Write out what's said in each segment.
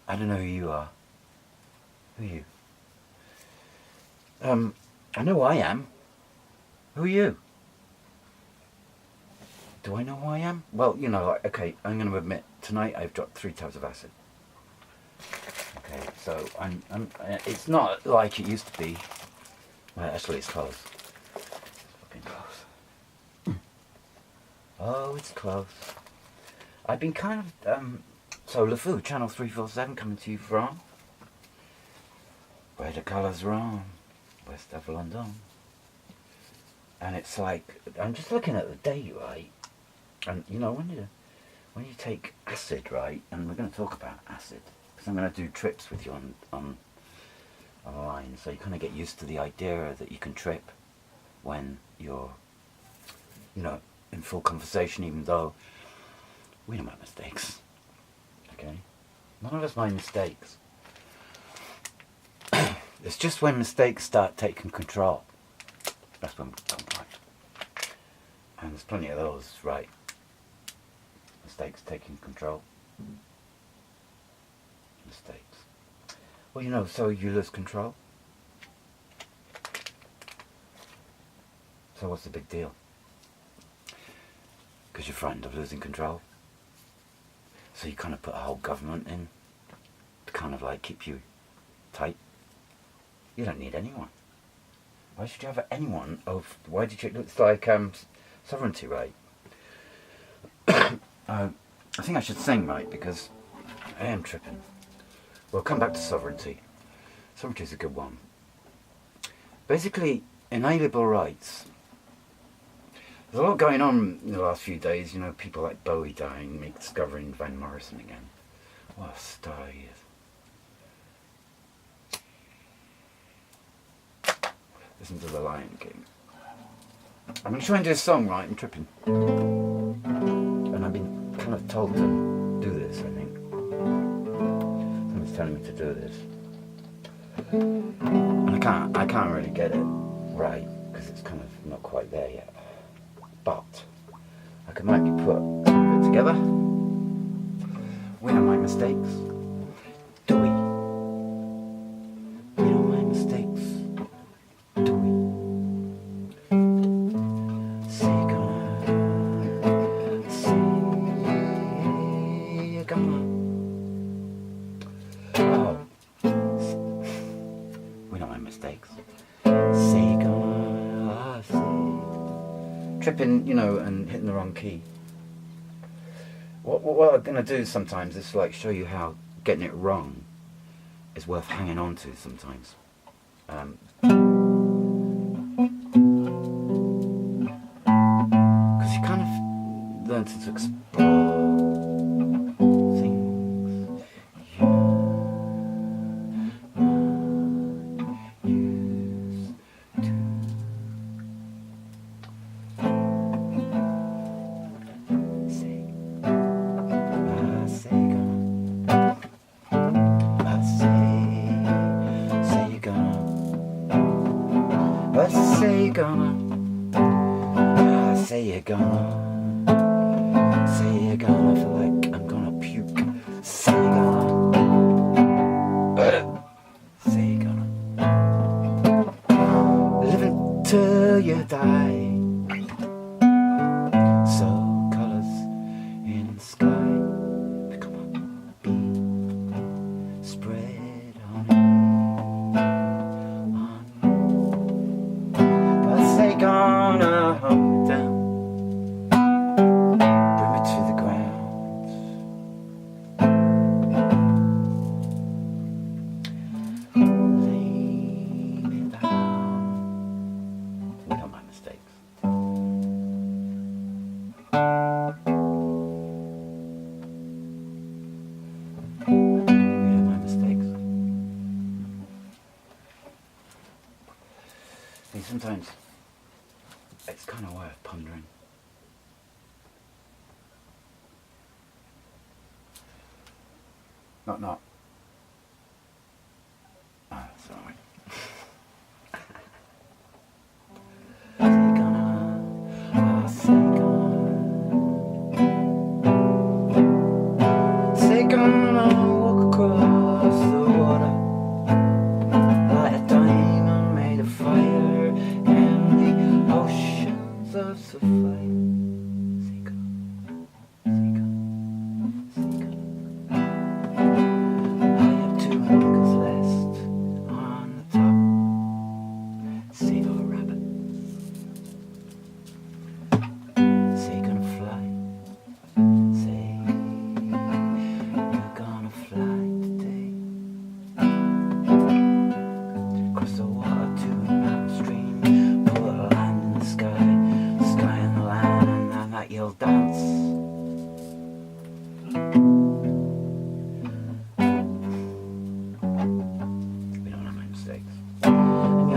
I don't know who you are. Who are you? I know who I am. Who are you? Do I know who I am? Well, you know, like, okay, I'm going to admit, tonight I've dropped 3 tubs of acid. Okay, so it's not like it used to be. Well, actually, it's close. It's fucking close. Oh, it's close. I've been kind of, so leFu, ch.347 coming to you from Where the Colours Roam, West of London. And it's like, I'm just looking at the date, right? And you know, when you take acid, right, and we're going to talk about acid, because I'm going to do trips with you online, so you kind of get used to the idea that you can trip when you're, you know, in full conversation, even though we don't make mistakes, okay? None of us make mistakes. It's just when mistakes start taking control, that's when we don't like. And there's plenty of those, right? Mistakes taking control. Mistakes. Well, you know, so you lose control. So what's the big deal? Because you're frightened of losing control. So you kind of put a whole government in to kind of like keep you tight. You don't need anyone. Why should you have anyone of, why did you, it's like sovereignty, right? I think I should sing, right, because I am tripping. We'll come back to sovereignty. Sovereignty is a good one. Basically, inalienable rights. There's a lot going on in the last few days, you know, people like Bowie dying, me discovering Van Morrison again. What a star he is. Listen to The Lion King. I'm going to try and do a song, right, I'm tripping. And I've been kind of told to do this, I think. Someone's telling me to do this. And I can't really get it right, because it's kind of not quite there yet. But I can maybe put some of it together. We don't make mistakes, do we? We don't make mistakes, do we? Say you're gonna. Oh, we don't make mistakes. Say you're gonna. Say. Tripping, you know, and hitting the wrong key. What I'm going to do sometimes is like show you how getting it wrong is worth hanging on to sometimes. Because you kind of learn to explore things you used to. Say you're gonna feel like I'm gonna puke. Say you're gonna live until you die. So colors in the sky become a bee spread on but say gonna hold me down. Sometimes it's kind of worth pondering. Not. Oh, sorry. Say gonna walk across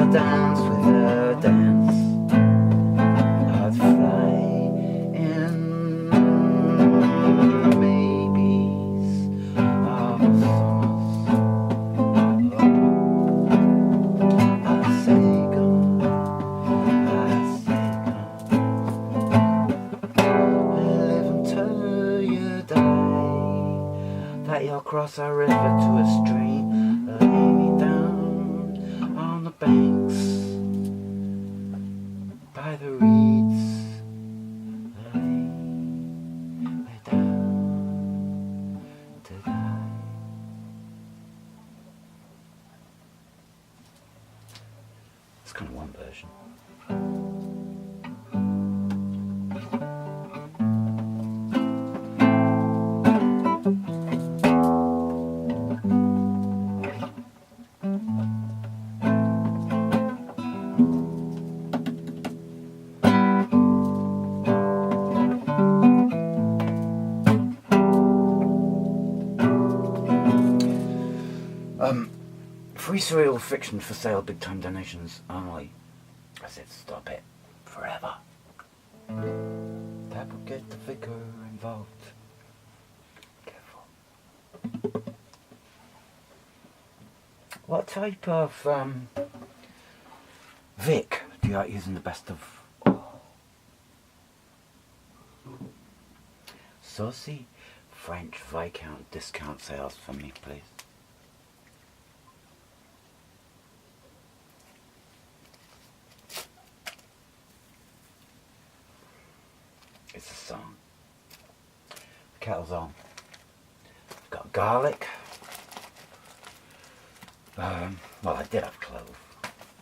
I'll dance with her dance. I'd fly in maybes of summers. I say gone, I say gone. Live until you die. That you'll cross a river to a stream. Lay me down on the banks by the reeds. Lay me down to die. It's kind of one version. Free surreal fiction for sale, big time donations only. I said stop it forever. That will get the vicar involved. Careful. What type of Vic do you like using the best of? Saucy French Viscount discount sales for me, please. It's a song. The kettle's on. I've got garlic. Well, I did have clove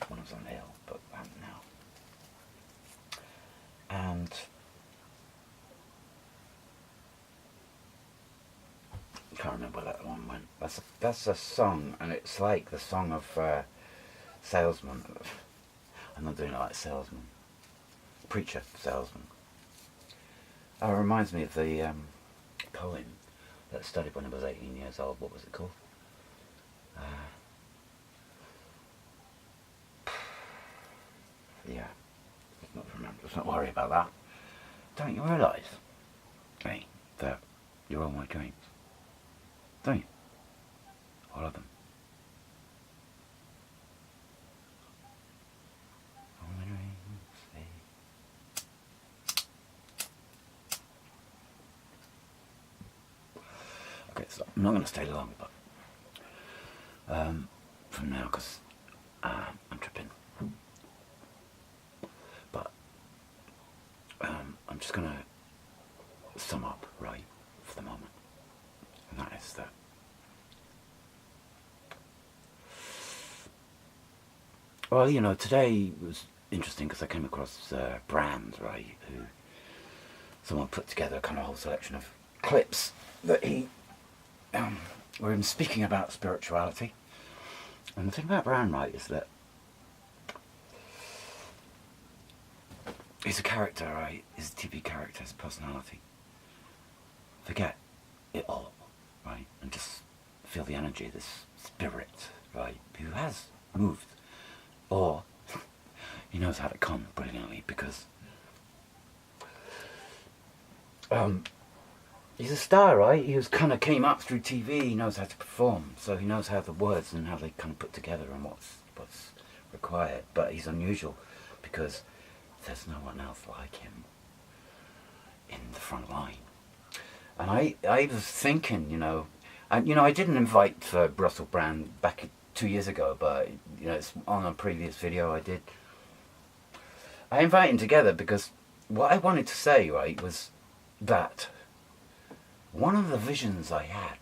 when I was on the hill, but I haven't now. And I can't remember where that one went. That's a song, and it's like the song of salesman. I'm not doing it like salesman. Preacher, salesman. It reminds me of the poem that I studied when I was 18 years old. What was it called? Yeah, let's not remember. Let's not worry about that. Don't you realise, hey, that you're all my dreams? Don't you? All of them. All my dreams, hey. Okay, so I'm not going to stay long, but from now, because I'm tripping. But I'm just going to sum up, right, for the moment. And that is that well, you know, today was interesting because I came across Brand, right, who someone put together a kind of whole selection of clips that he were him speaking about spirituality. And the thing about Brand, right, is that he's a character, right? He's a TV character, his personality. Forget it all, right? And just feel the energy, this spirit, right? Who has moved. Or he knows how to come brilliantly because he's a star, right? He was kind of came up through TV. He knows how to perform, so he knows how the words and how they kind of put together and what's required. But he's unusual because there's no one else like him in the front line. And I was thinking, you know, and I didn't invite Russell Brand back 2 years ago, but you know, it's on a previous video I did. I invited him together because what I wanted to say, right, was that one of the visions I had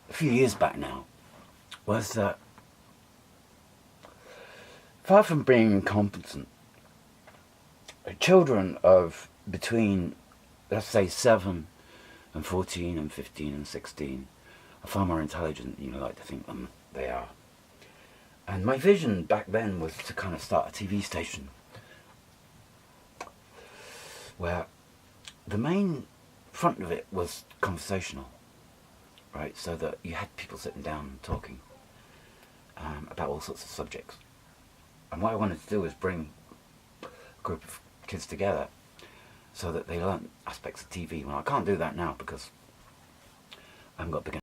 a few years back now was that far from being incompetent, children of between, let's say, 7 and 14 and 15 and 16 are far more intelligent than you like to think they are. And my vision back then was to kind of start a TV station where the main front of it was conversational, right? So that you had people sitting down and talking. about all sorts of subjects. And what I wanted to do was bring a group of kids together so that they learn aspects of TV. Well, I can't do that now because I haven't got big